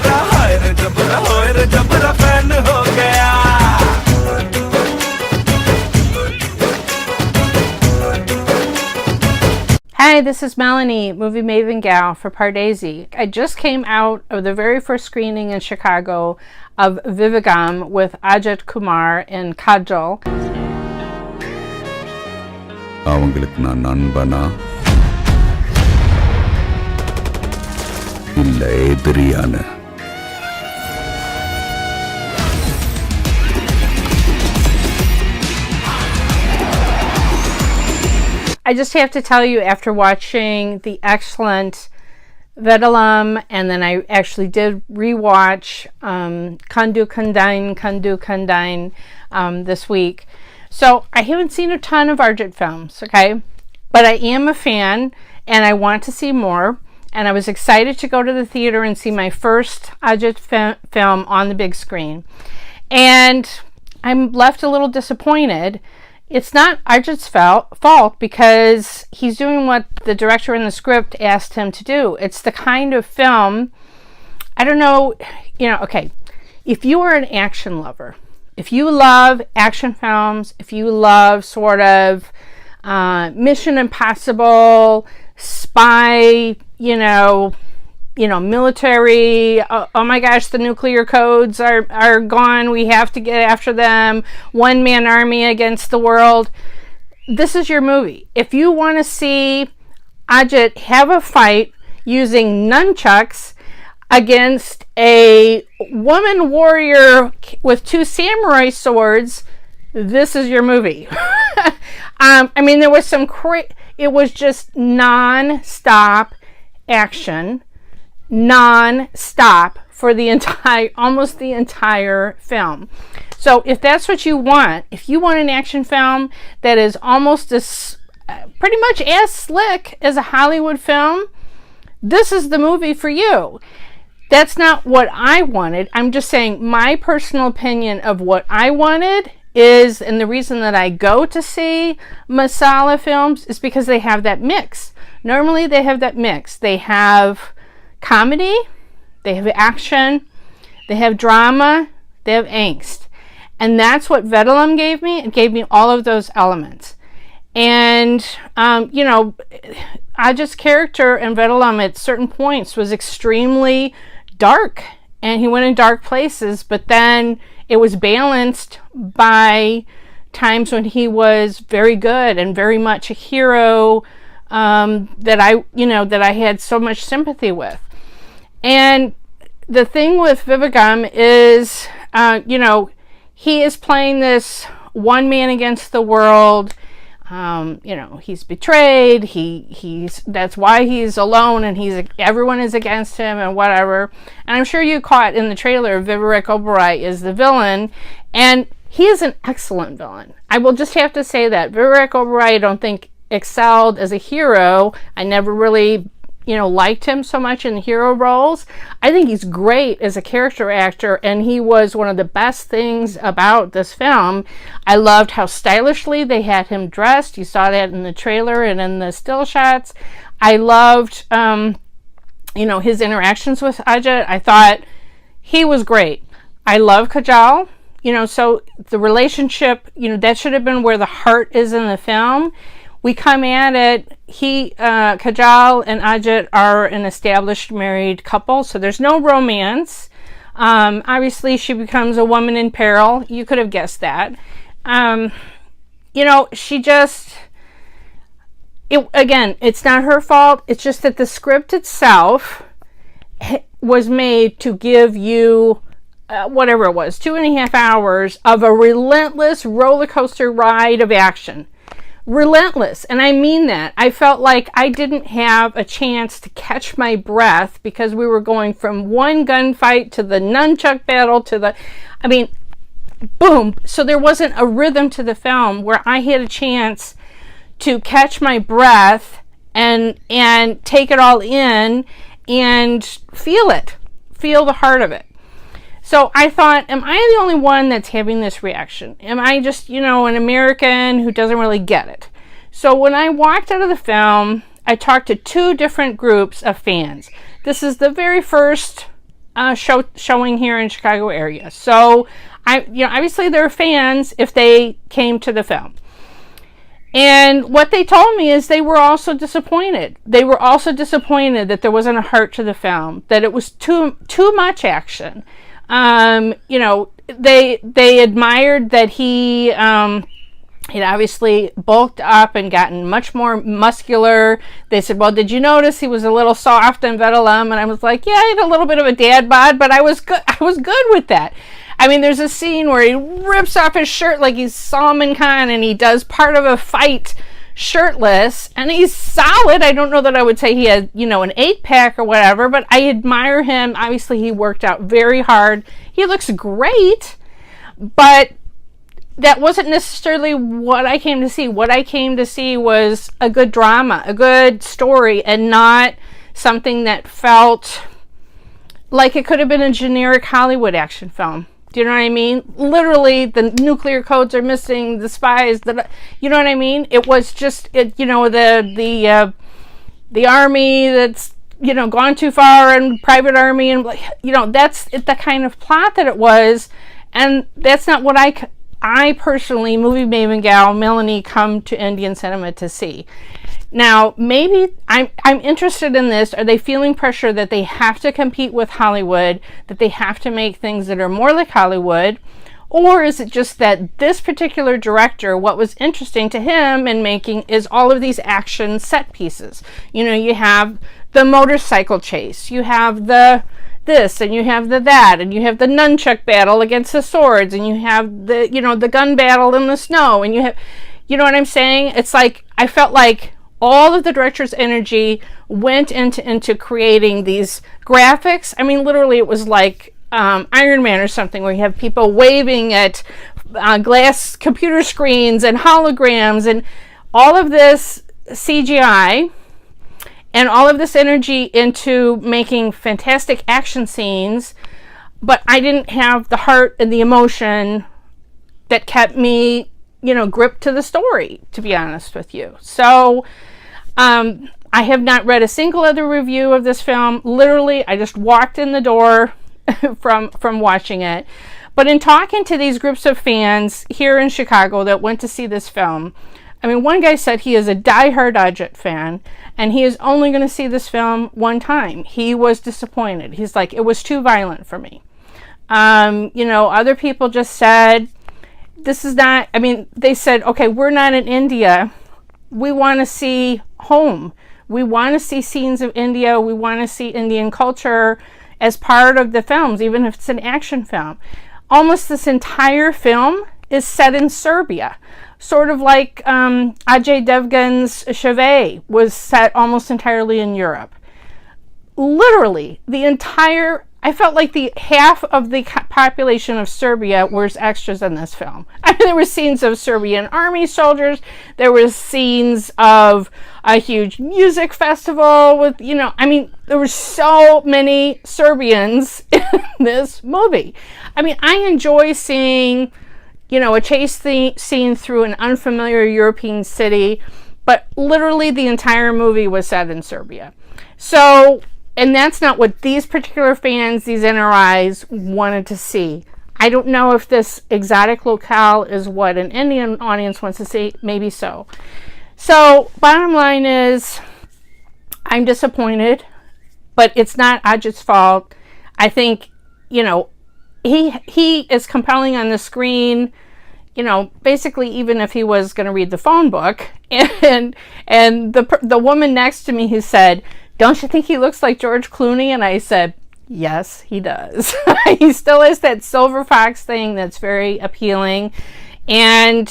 मेरा हाय रे जबरा होए रे जबरा फैन हो गया। Hi, this is Melanie, movie maven gal for Pardesi. I just came out of the very first screening in Chicago of Vivegam with Ajith, Kumar and Kajal. அவங்களுக்கு நான் நண்பனா இல்ல எதிரியான? I just have to tell you, after watching the excellent Vivegam, and then I actually did rewatch Kandu Kandine this week. So I haven't seen a ton of Ajith films, okay? But I am a fan, and I want to see more. And I was excited to go to the theater and see my first Ajith film on the big screen. And I'm left a little disappointed. It's not Ajith's fault because he's doing what the director in the script asked him to do. It's the kind of film, I don't know, okay, if you are an action lover, if you love action films, if you love sort of Mission Impossible, spy, military, oh my gosh, the nuclear codes are gone, we have to get after them, one-man army against the world, this is your movie. If you want to see Ajith have a fight using nunchucks against a woman warrior with two samurai swords, this is your movie. There was it was just non-stop action, non-stop for almost the entire film. So if that's what you want, if you want an action film that is almost as pretty much as slick as a Hollywood film, this is the movie for you. That's not what I wanted. I'm just saying my personal opinion of what I wanted is, and the reason that I go to see masala films is because they have that mix. Normally they have that mix. They have comedy, they have action, they have drama, they have angst. And that's what Vivegam gave me. It gave me all of those elements. And, Ajith's character in Vivegam at certain points was extremely dark. And he went in dark places, but then it was balanced by times when he was very good and very much a hero that I had so much sympathy with. And the thing with Vivegam is, he is playing this one man against the world. He's betrayed. That's why he's alone, and everyone is against him and whatever. And I'm sure you caught in the trailer, Vivegam is the villain, and he is an excellent villain. I will just have to say that Vivegam, I don't think excelled as a hero. I never really liked him so much in hero roles. I think he's great as a character actor, and he was one of the best things about this film. I loved how stylishly they had him dressed. You saw that in the trailer and in the still shots. I loved his interactions with Ajith. I thought he was great. I love Kajal. So the relationship, that should have been where the heart is in the film. We come at it, Kajal and Ajith are an established married couple, so there's no romance. Obviously, she becomes a woman in peril. You could have guessed that. It's not her fault. It's just that the script itself was made to give you whatever it was, 2.5 hours of a relentless roller coaster ride of action. Relentless, and I mean that. I felt like I didn't have a chance to catch my breath because we were going from one gunfight to the nunchuck battle to boom. So there wasn't a rhythm to the film where I had a chance to catch my breath and take it all in and feel the heart of it. So I thought, am I the only one that's having this reaction? Am I just, an American who doesn't really get it? So when I walked out of the film, I talked to two different groups of fans. This is the very first showing here in Chicago area. So obviously they're fans if they came to the film. And what they told me is they were also disappointed. They were also disappointed that there wasn't a heart to the film, that it was too much action. They admired that he'd obviously bulked up and gotten much more muscular. They said, well, did you notice he was a little soft in Vivegam? And I was like, yeah, he had a little bit of a dad bod, but I was good with that. I mean, there's a scene where he rips off his shirt like he's Salman Khan, and he does part of a fight shirtless, and he's solid. I don't know that I would say he had, an 8-pack or whatever, but I admire him. Obviously, he worked out very hard. He looks great, but that wasn't necessarily what I came to see. What I came to see was a good drama, a good story, and not something that felt like it could have been a generic Hollywood action film. Do you know what I mean? Literally, the nuclear codes are missing, the spies, you know what I mean? It was just, the army that's, gone too far, and private army, and, that's the kind of plot that it was, and that's not what I personally, movie maven gal Melanie, come to Indian cinema to see. Now, maybe I'm interested in this. Are they feeling pressure that they have to compete with Hollywood, that they have to make things that are more like Hollywood? Or is it just that this particular director, what was interesting to him in making is all of these action set pieces? You have the motorcycle chase, you have the this, and you have the that, and you have the nunchuck battle against the swords, and you have the gun battle in the snow, and you have, what I'm saying? It's like, I felt like all of the director's energy went into creating these graphics. I mean, literally, it was like Iron Man or something, where you have people waving at glass computer screens and holograms, and all of this CGI and all of this energy into making fantastic action scenes, but I didn't have the heart and the emotion that kept me, gripped to the story, to be honest with you. So, I have not read a single other review of this film. Literally, I just walked in the door from watching it. But in talking to these groups of fans here in Chicago that went to see this film, I mean, one guy said he is a diehard Ajith fan, and he is only going to see this film one time. He was disappointed. He's like, it was too violent for me. Other people just said, this is not, I mean, they said, okay, we're not in India. We want to see home. We want to see scenes of India. We want to see Indian culture as part of the films, even if it's an action film. Almost this entire film is set in Serbia. Sort of like Ajay Devgan's Chevet was set almost entirely in Europe. Literally, I felt like the half of the population of Serbia was extras in this film. I mean, there were scenes of Serbian army soldiers. There were scenes of a huge music festival with, there were so many Serbians in this movie. I mean, I enjoy seeing, a chase scene through an unfamiliar European city, but literally the entire movie was set in Serbia. So, and that's not what these particular fans, these NRIs, wanted to see. I don't know if this exotic locale is what an Indian audience wants to see. Maybe so. So, bottom line is, I'm disappointed, but it's not Ajith's fault. I think, he is compelling on the screen, basically, even if he was going to read the phone book. And the woman next to me who said, don't you think he looks like George Clooney? And I said, yes, he does. He still has that silver fox thing that's very appealing. And,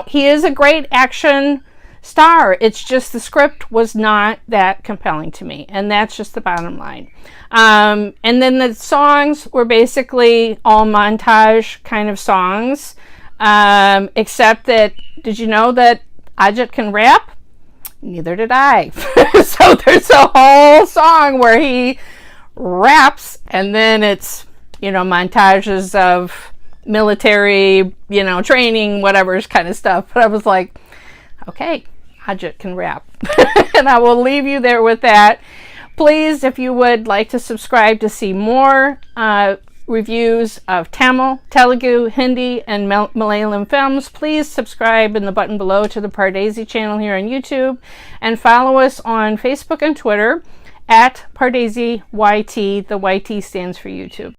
he is a great action star. It's just the script was not that compelling to me. And that's just the bottom line. And then the songs were basically all montage kind of songs. Except that, did you know that Ajith can rap? Neither did I. So there's a whole song where he raps, and then it's, montages of military, training, whatever kind of stuff. But I was like, okay, Ajith can rap. And I will leave you there with that. Please, if you would like to subscribe to see more reviews of Tamil, Telugu, Hindi, and Malayalam films, please subscribe in the button below to the Pardesi channel here on YouTube, and follow us on Facebook and Twitter at Pardesi YT. The YT stands for YouTube.